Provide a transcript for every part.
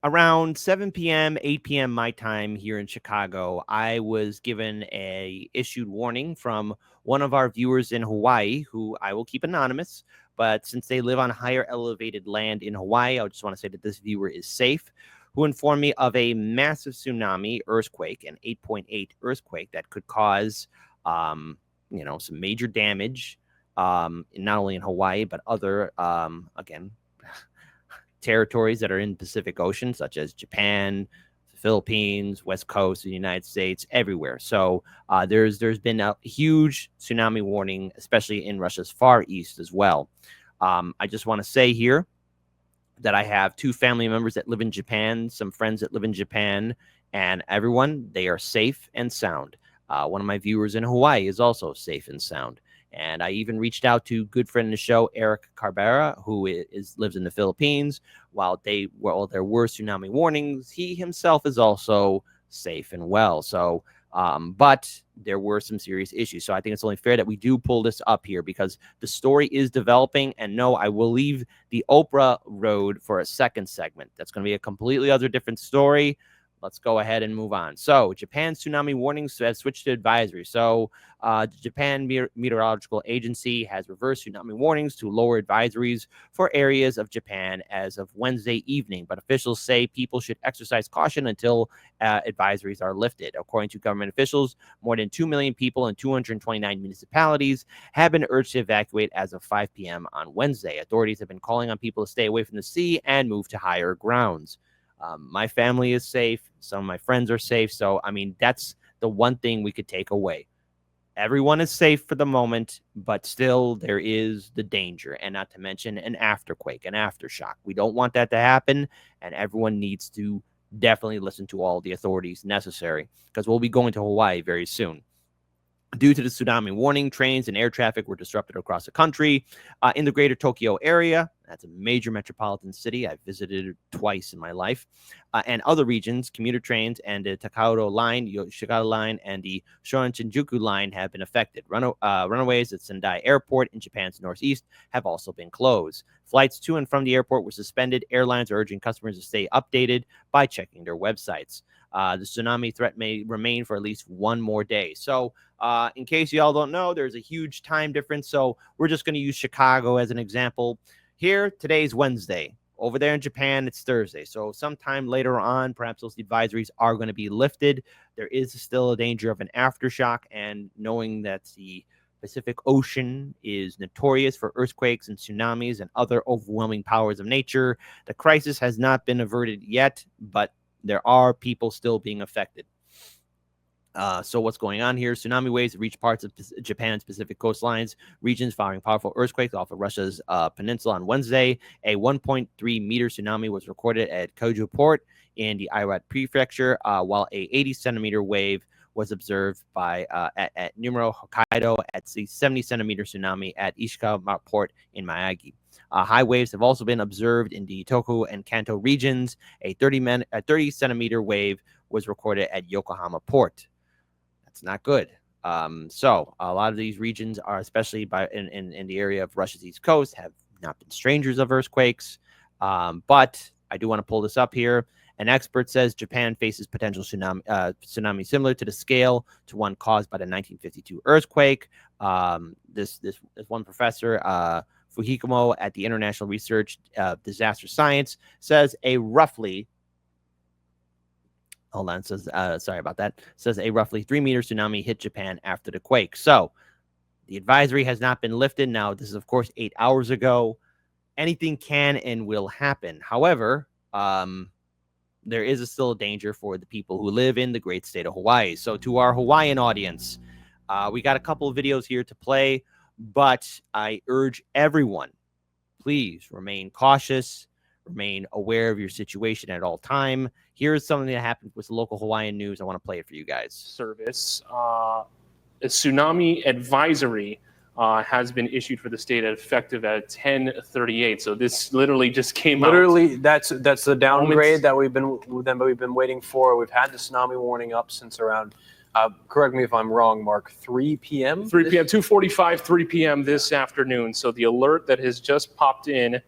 Around 7 p.m., 8 p.m. my time here in Chicago, I was given a issued warning from one of our viewers in Hawaii, who I will keep anonymous. But since they live on higher elevated land in Hawaii, I just want to say that this viewer is safe, who informed me of a massive tsunami earthquake, an 8.8 earthquake that could cause, some major damage, not only in Hawaii, but other, again, territories that are in the Pacific Ocean, such as Japan, the Philippines, West Coast of the United States, everywhere. So there's been a huge tsunami warning, especially in Russia's far east as well. I just want to say here that I have 2 family members that live in Japan, some friends that live in Japan, and everyone, they are safe and sound. One of my viewers in Hawaii is also safe and sound. And I even reached out to good friend of the show, Eric Carbera, who lives in the Philippines. While there were tsunami warnings, he himself is also safe and well. So, but there were some serious issues. So I think it's only fair that we do pull this up here because the story is developing. And no, I will leave the Oprah road for a second segment. That's going to be a completely other different story. Let's go ahead and move on. So Japan's tsunami warnings have switched to advisory. So the Japan Meteorological Agency has reversed tsunami warnings to lower advisories for areas of Japan as of Wednesday evening. But officials say people should exercise caution until advisories are lifted. According to government officials, more than 2 million people in 229 municipalities have been urged to evacuate as of 5 p.m. on Wednesday. Authorities have been calling on people to stay away from the sea and move to higher grounds. My family is safe. Some of my friends are safe. So, I mean, that's the one thing we could take away. Everyone is safe for the moment, but still there is the danger, and not to mention an afterquake, an aftershock. We don't want that to happen, and everyone needs to definitely listen to all the authorities necessary because we'll be going to Hawaii very soon. Due to the tsunami warning, trains and air traffic were disrupted across the country. In the greater Tokyo area, that's a major metropolitan city I've visited twice in my life, and other regions, commuter trains and the Takao line, Yoshikata line, and the Shonan Shinjuku line have been affected. Runaways at Sendai Airport in Japan's northeast have also been closed. Flights to and from the airport were suspended. Airlines are urging customers to stay updated by checking their websites. The tsunami threat may remain for at least one more day. So, in case y'all don't know, there's a huge time difference. So we're just going to use Chicago as an example. Here, today's Wednesday. Over there in Japan, it's Thursday. So sometime later on, perhaps those advisories are going to be lifted. There is still a danger of an aftershock. And knowing that the Pacific Ocean is notorious for earthquakes and tsunamis and other overwhelming powers of nature, the crisis has not been averted yet, but there are people still being affected. So what's going on here? Tsunami waves reach parts of Japan's Pacific coastlines regions following powerful earthquakes off of Russia's peninsula on Wednesday. A 1.3 meter tsunami was recorded at Koju Port in the Iwate Prefecture, while a 80 centimeter wave was observed at Numero Hokkaido at the 70 centimeter tsunami at Ishikawa Port in Miyagi. High waves have also been observed in the Tohoku and Kanto regions. A 30 centimeter wave was recorded at Yokohama Port. That's not good. So a lot of these regions are, especially in the area of Russia's east coast, have not been strangers of earthquakes. But I do want to pull this up here. An expert says Japan faces potential tsunami similar to the scale to one caused by the 1952 earthquake. This one professor, Fujikomo at the International Research Disaster Science, says a roughly sorry about that. Says a roughly 3 meter tsunami hit Japan after the quake. So the advisory has not been lifted. Now, this is, of course, 8 hours ago. Anything can and will happen. However, there is still a danger for the people who live in the great state of Hawaii. So to our Hawaiian audience, we got a couple of videos here to play, but I urge everyone, please remain cautious. Remain aware of your situation at all time. Here's something that happened with the local Hawaiian news. I want to play it for you guys. Service, a tsunami advisory has been issued for the state effective at 10:38. So this literally just came out. Literally, that's the downgrade that we've been waiting for. We've had the tsunami warning up since around. Correct me if I'm wrong, Mark. 3 p.m. 3 p.m. 2:45, 3 p.m. this afternoon. So the alert that has just popped in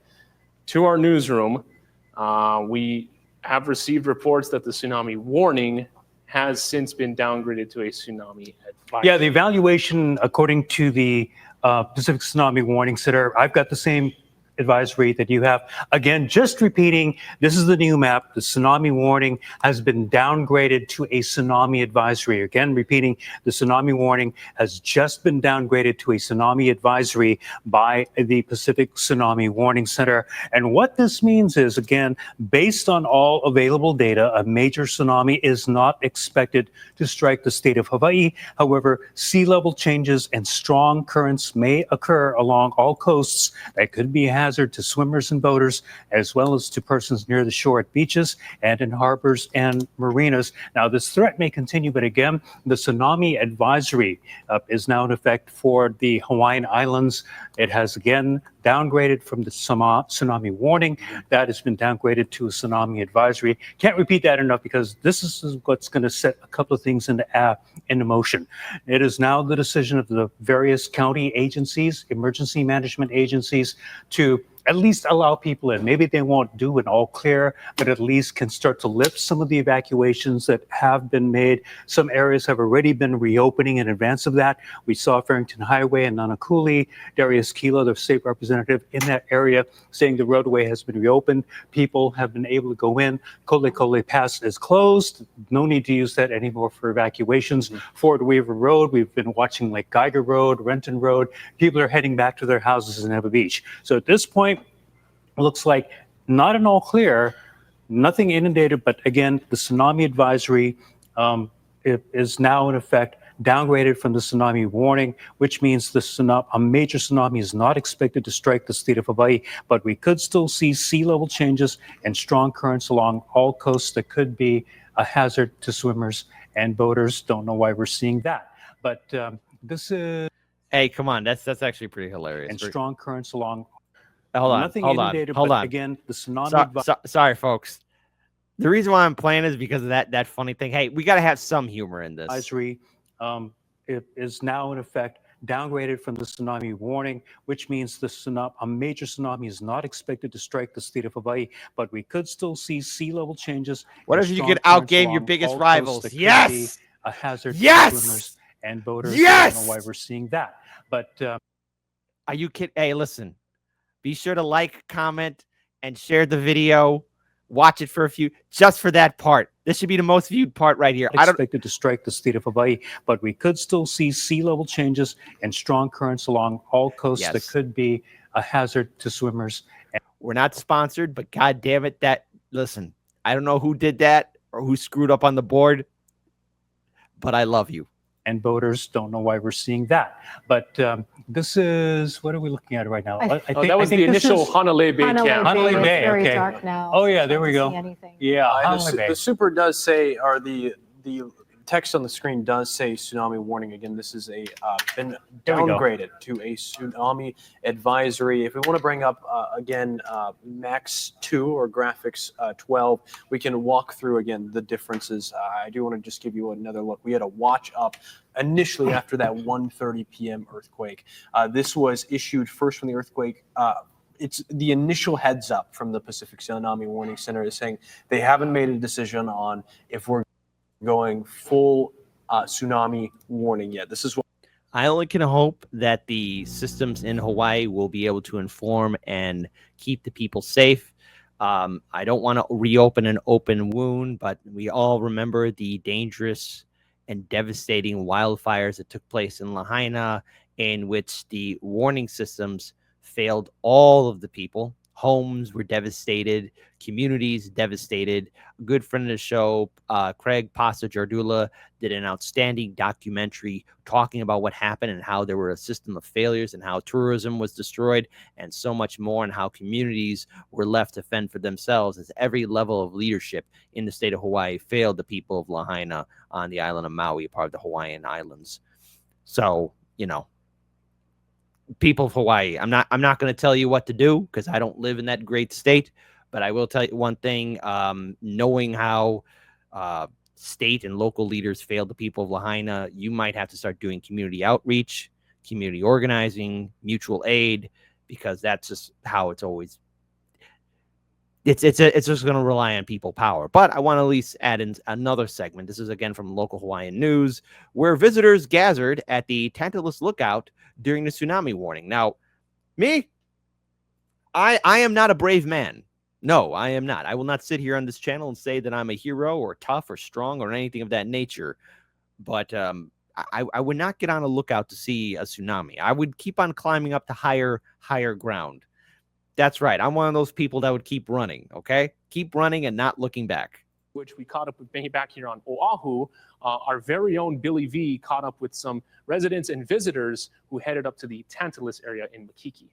to our newsroom, we have received reports that the tsunami warning has since been downgraded to a tsunami advisory. Yeah, the evaluation, according to the Pacific Tsunami Warning Center, I've got the same advisory that you have. Again, just repeating, this is the new map. The tsunami warning has been downgraded to a tsunami advisory. Again, repeating, the tsunami warning has just been downgraded to a tsunami advisory by the Pacific Tsunami Warning Center. And what this means is, again, based on all available data, a major tsunami is not expected to strike the state of Hawaii. However, sea level changes and strong currents may occur along all coasts that could be a hazard to swimmers and boaters, as well as to persons near the shore at beaches and in harbors and marinas. Now, this threat may continue, but again, the tsunami advisory is now in effect for the Hawaiian Islands. It has again downgraded from the tsunami warning. That has been downgraded to a tsunami advisory. Can't repeat that enough, because this is what's going to set a couple of things into motion. It is now the decision of the various county agencies, emergency management agencies, to at least allow people in. Maybe they won't do an all clear, but at least can start to lift some of the evacuations that have been made. Some areas have already been reopening in advance of that. We saw Farrington Highway and Nanakuli, Darius Kilo, the state representative in that area, saying the roadway has been reopened. People have been able to go in. Kolekole Pass is closed. No need to use that anymore for evacuations. Fort Weaver Road, we've been watching Lake Geiger Road, Renton Road. People are heading back to their houses in Eva Beach. So at this point, looks like not an all clear, nothing inundated, but again, the tsunami advisory is now in effect downgraded from the tsunami warning, which means a major tsunami is not expected to strike the state of Hawaii, but we could still see sea level changes and strong currents along all coasts that could be a hazard to swimmers and boaters. Don't know why we're seeing that, but this is... Hey, come on, that's actually pretty hilarious. And strong currents along... Hold on. Again, the tsunami. Sorry, folks. The reason why I'm playing is because of that funny thing. Hey, we got to have some humor in this. Advisory it is now in effect downgraded from the tsunami warning, which means a major tsunami is not expected to strike the state of Hawaii, but we could still see sea level changes. What if you could outgame your biggest rivals? Yes, a hazard to swimmers and boaters. Yes, I don't know why we're seeing that, but are you kidding? Hey, listen. Be sure to like, comment, and share the video. Watch it for just for that part. This should be the most viewed part right here. I don't expect to strike the state of Hawaii, but we could still see sea level changes and strong currents along all coasts that could be a hazard to swimmers. We're not sponsored, but God damn it, listen, I don't know who did that or who screwed up on the board, but I love you. And boaters, don't know why we're seeing that. But this is, what are we looking at right now? I think that was the initial Hanalei Bay camp. Hanalei Bay, very okay. dark now. Oh yeah, there we go. Yeah, Hanalei Bay. The super does say, or the text on the screen does say tsunami warning. Again, this is been downgraded to a tsunami advisory. If we want to bring up again Max 2 or Graphics 12, we can walk through again the differences. I do want to just give you another look. We had a watch up initially after that 1:30 p.m. earthquake. This was issued first from the earthquake. It's the initial heads up from the Pacific Tsunami Warning Center is saying they haven't made a decision on if we're going full tsunami warning yet. This is what I only can hope that the systems in Hawaii will be able to inform and keep the people safe. I don't want to reopen an open wound, but we all remember the dangerous and devastating wildfires that took place in Lahaina, in which the warning systems failed all of the people. Homes were devastated, communities devastated. A good friend of the show, Craig Pasa Jardula, did an outstanding documentary talking about what happened and how there were a system of failures and how tourism was destroyed and so much more, and how communities were left to fend for themselves as every level of leadership in the state of Hawaii failed the people of Lahaina on the island of Maui, part of the Hawaiian Islands. So, people of Hawaii, I'm not going to tell you what to do because I don't live in that great state, but I will tell you one thing, knowing how state and local leaders failed the people of Lahaina, you might have to start doing community outreach, community organizing, mutual aid, because that's just how it's always. it's just going to rely on people power. But I want to at least add in another segment. This is again from local Hawaiian news, where visitors gathered at the Tantalus Lookout during the tsunami warning. Now, me, I am not a brave man. No, I am not. I will not sit here on this channel and say that I'm a hero or tough or strong or anything of that nature. But I would not get on a lookout to see a tsunami. I would keep on climbing up to higher ground. That's right. I'm one of those people that would keep running, okay? Keep running and not looking back. Which we caught up with back here on Oahu. Our very own Billy V caught up with some residents and visitors who headed up to the Tantalus area in Makiki.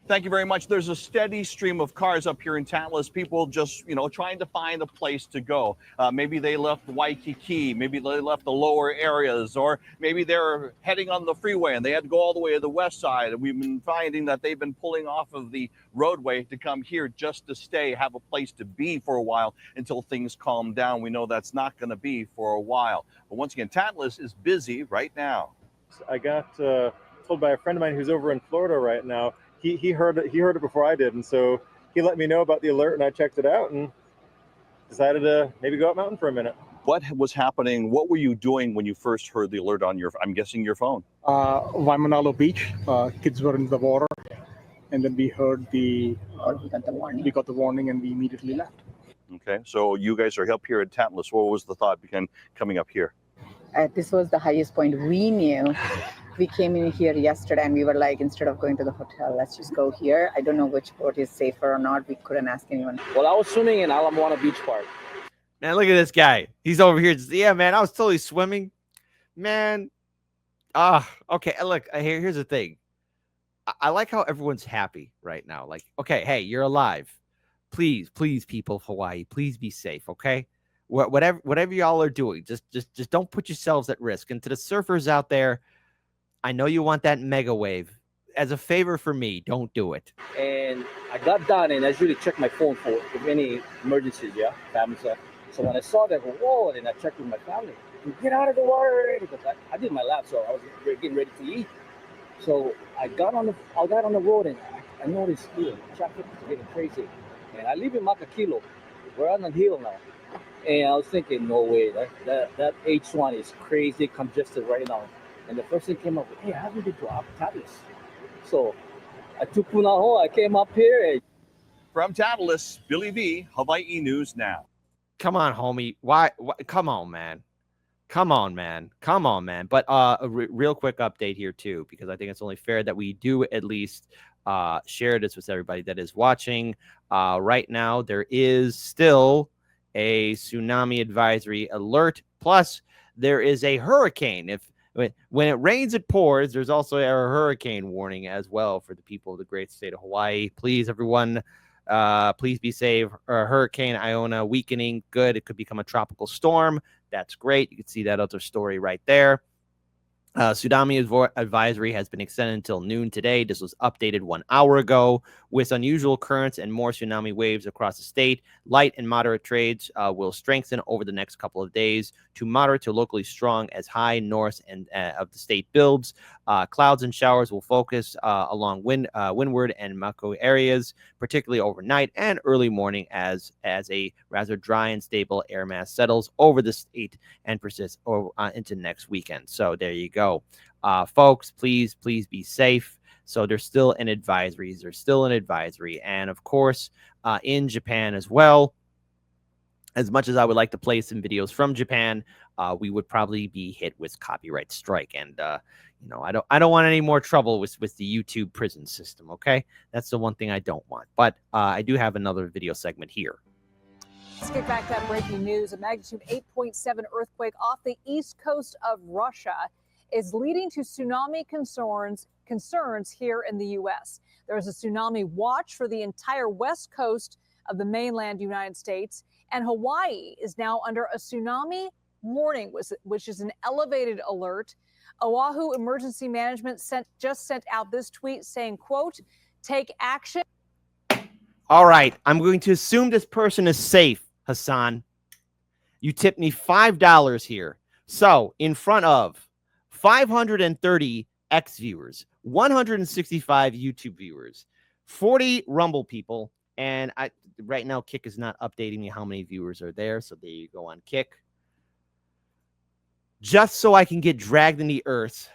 Thank you very much. There's a steady stream of cars up here in Tantalus. People just, trying to find a place to go. Maybe they left Waikiki. Maybe they left the lower areas, or maybe they're heading on the freeway and they had to go all the way to the west side. And we've been finding that they've been pulling off of the roadway to come here just to stay, have a place to be for a while until things calm down. We know that's not going to be for a while. But once again, Tantalus is busy right now. I got told by a friend of mine who's over in Florida right now. He heard it before I did, and so he let me know about the alert, and I checked it out and decided to maybe go up mountain for a minute. What was happening? What were you doing when you first heard the alert on your, I'm guessing, your phone? Waimanalo Beach, kids were in the water, and then we heard we got the warning, and we immediately left. Okay, so you guys are up here at Tantalus. What was the thought behind coming up here? This was the highest point we knew. We came in here yesterday and we were like, instead of going to the hotel, let's just go here. I don't know which port is safer or not. We couldn't ask anyone. Well, I was swimming in Ala Moana Beach Park. Man, look at this guy. He's over here. Yeah, man, I was totally swimming. Man. Okay. Look, here's the thing. I like how everyone's happy right now. Like, okay, hey, you're alive. Please, people of Hawaii, please be safe, okay? Whatever y'all are doing, just don't put yourselves at risk. And to the surfers out there, I know you want that mega wave. As a favor for me, don't do it. And I got done, and I really checked my phone for if any emergencies, family stuff. So when I saw that, whoa, and I checked with my family. Get out of the water, because I did my lap, so I was getting ready to eat. So I got on the road, and I noticed traffic is getting crazy. And I live in Makakilo. We're on the hill now. And I was thinking, no way, that H1 is crazy congested right now. And the first thing came up, hey, I haven't been to Tantalus. So I took Punaho, I came up here. From Tantalus, Billy V, Hawaii News Now. Come on, homie. Why? Come on, man. Come on, man. But a real quick update here, too, because I think it's only fair that we do at least share this with everybody that is watching. Right now, there is still a tsunami advisory alert. Plus, there is a hurricane. When it rains, it pours. There's also a hurricane warning as well for the people of the great state of Hawaii. Please, everyone, please be safe. Hurricane Iona weakening. Good. It could become a tropical storm. That's great. You can see that other story right there. Tsunami advisory has been extended until noon today. This was updated 1 hour ago. With unusual currents and more tsunami waves across the state, light and moderate trades will strengthen over the next couple of days to moderate to locally strong as high north and of the state builds. Clouds and showers will focus along windward and Mako areas, particularly overnight and early morning as a rather dry and stable air mass settles over the state and persists into next weekend. So there you go. Folks, please be safe. So there's still an advisory. And of course, in Japan as well, as much as I would like to play some videos from Japan, we would probably be hit with copyright strike. And, I don't want any more trouble with the YouTube prison system. Okay. That's the one thing I don't want. But I do have another video segment here. Let's get back to that breaking news. A magnitude 8.7 earthquake off the east coast of Russia is leading to tsunami concerns here in the U.S. There is a tsunami watch for the entire west coast of the mainland United States, and Hawaii is now under a tsunami warning, which is an elevated alert. Oahu Emergency Management just sent out this tweet saying, quote, take action. All right, I'm going to assume this person is safe, Hassan. You tipped me $5 here. So in front of 530 X viewers, 165 YouTube viewers, 40 Rumble people, And right now, Kick is not updating me how many viewers are there. So there you go on Kick. Just so I can get dragged in the earth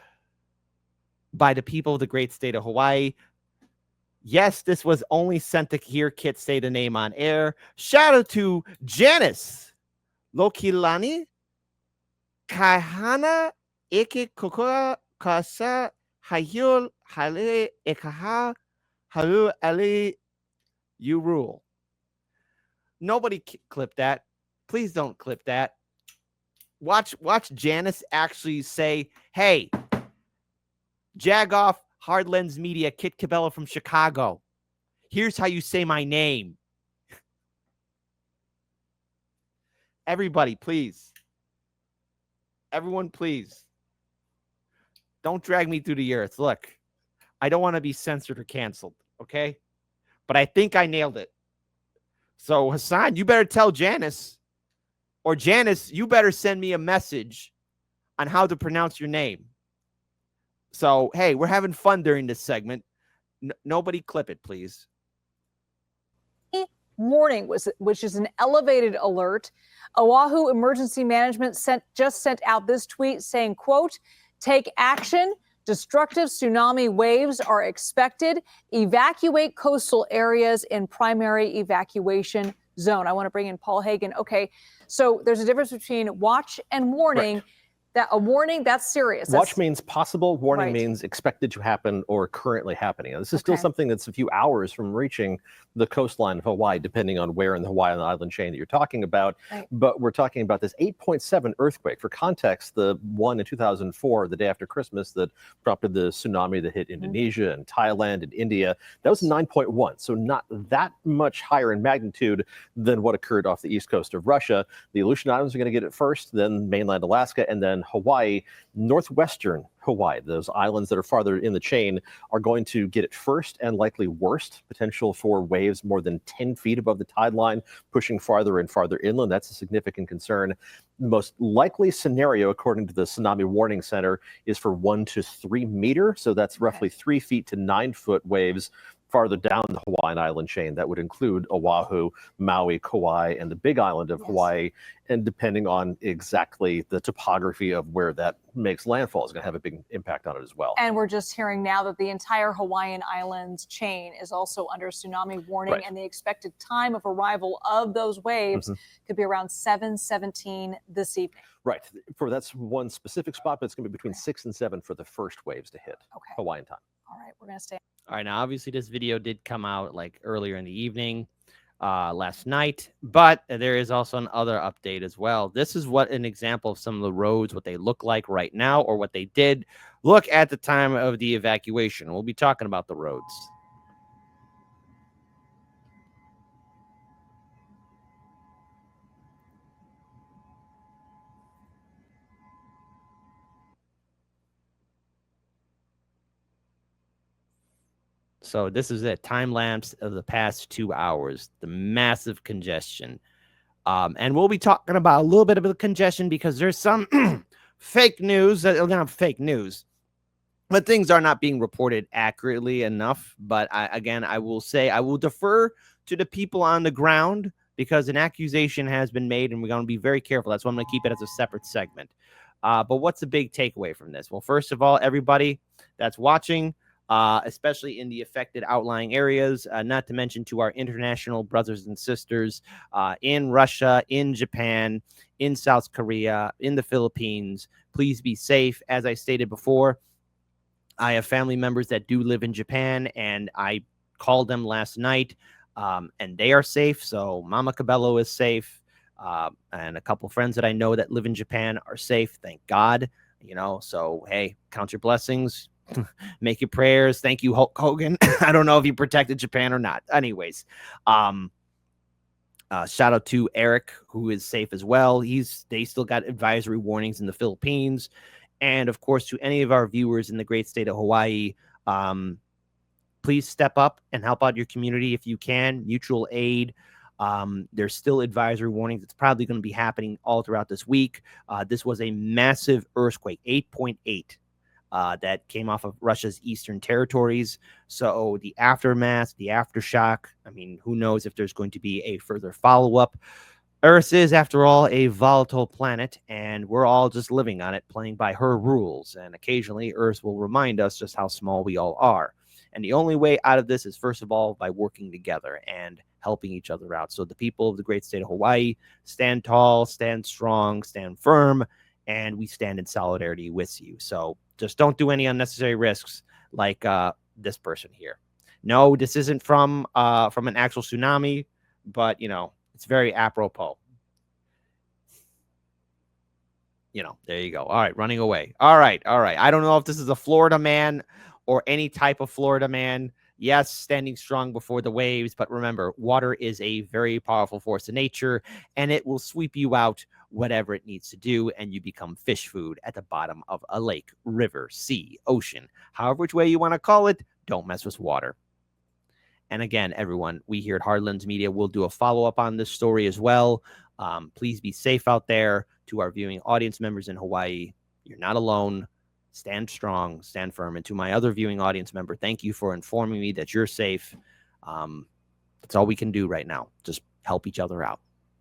by the people of the great state of Hawaii. Yes, this was only sent to hear Kit say the name on air. Shout out to Janice Lokilani Kaihana Eke Kokora Kasa Hayul Hale Ekaha Halu Ali. You rule. Nobody clip that. Please don't clip that. Watch Janice actually say, hey, Jagoff Hard Lens Media, Kit Cabela from Chicago. Here's how you say my name. Everybody, please. Everyone, please. Don't drag me through the earth. Look, I don't want to be censored or canceled, okay? But I think I nailed it. So, Hassan, you better tell Janice, or Janice, you better send me a message on how to pronounce your name. So, hey, we're having fun during this segment. Nobody clip it, please. Warning, which is an elevated alert. Oahu Emergency Management just sent out this tweet saying, quote, take action. Destructive tsunami waves are expected. Evacuate coastal areas in primary evacuation zone. I want to bring in Paul Hagen. Okay, so there's a difference between watch and warning. Right. That a warning, that's serious. Watch means possible. Warning Right. means expected to happen or currently happening. Now, this is still something that's a few hours from reaching the coastline of Hawaii, depending on where in the Hawaiian island chain that you're talking about. Right. But we're talking about this 8.7 earthquake. For context, the one in 2004, the day after Christmas, that prompted the tsunami that hit Indonesia and Thailand and India, that was 9.1. So not that much higher in magnitude than what occurred off the east coast of Russia. The Aleutian Islands are going to get it first, then mainland Alaska, and then Hawaii. Northwestern Hawaii, those islands that are farther in the chain, are going to get it first and likely worst. Potential for waves more than 10 feet above the tide line, pushing farther and farther inland. That's a significant concern. The most likely scenario, according to the Tsunami Warning Center, is for 1 to 3 meter. So that's roughly 3 feet to 9 foot waves farther down the Hawaiian island chain. That would include Oahu, Maui, Kauai, and the Big Island of Hawaii. And depending on exactly the topography of where that makes landfall, is going to have a big impact on it as well. And we're just hearing now that the entire Hawaiian Islands chain is also under tsunami warning, Right. and the expected time of arrival of those waves could be around 7:17 this evening. Right. That's one specific spot, but it's going to be between 6 and 7 for the first waves to hit Hawaiian time. All right, we're going to stay. All right, now obviously this video did come out like earlier in the evening last night, but there is also another update as well. This is what an example of some of the roads, what they look like right now, or what they did look at the time of the evacuation. We'll be talking about the roads. So this is a time lapse of the past 2 hours, the massive congestion. And we'll be talking about a little bit of the congestion because there's some fake news that are not fake news, but things are not being reported accurately enough. But I will say I will defer to the people on the ground because an accusation has been made and we're going to be very careful. That's why I'm going to keep it as a separate segment. But what's the big takeaway from this? Well, first of all, everybody that's watching, especially in the affected outlying areas, not to mention to our international brothers and sisters in Russia, in Japan, in South Korea, in the Philippines. Please be safe. As I stated before, I have family members that do live in Japan, and I called them last night, and they are safe. So Mama Cabello is safe, and a couple friends that I know that live in Japan are safe. Thank God. So hey, count your blessings. Make your prayers. Thank you, Hulk Hogan. I don't know if he protected Japan or not. Anyways, shout out to Eric, who is safe as well. They still got advisory warnings in the Philippines. And of course, to any of our viewers in the great state of Hawaii, please step up and help out your community if you can. Mutual aid. There's still advisory warnings. It's probably going to be happening all throughout this week. This was a massive earthquake, 8.8. that came off of Russia's eastern territories. So the aftermath, the aftershock, I mean, who knows if there's going to be a further follow-up. Earth is, after all, a volatile planet, and we're all just living on it, playing by her rules. And occasionally, Earth will remind us just how small we all are. And the only way out of this is, first of all, by working together and helping each other out. So the people of the great state of Hawaii, stand tall, stand strong, stand firm, and we stand in solidarity with you. So just don't do any unnecessary risks like this person here. No, this isn't from an actual tsunami, but, you know, it's very apropos. You know, there you go. All right, running away. All right. I don't know if this is a Florida man or any type of Florida man. Yes, standing strong before the waves, but remember, water is a very powerful force of nature, and it will sweep you out whatever it needs to do, and you become fish food at the bottom of a lake, river, sea, ocean. However which way you want to call it, don't mess with water. And again, everyone, we here at Hardlands Media will do a follow-up on this story as well. Please be safe out there. To our viewing audience members in Hawaii, you're not alone. Stand strong, stand firm. And to my other viewing audience member, thank you for informing me that you're safe. That's all we can do right now. Just help each other out.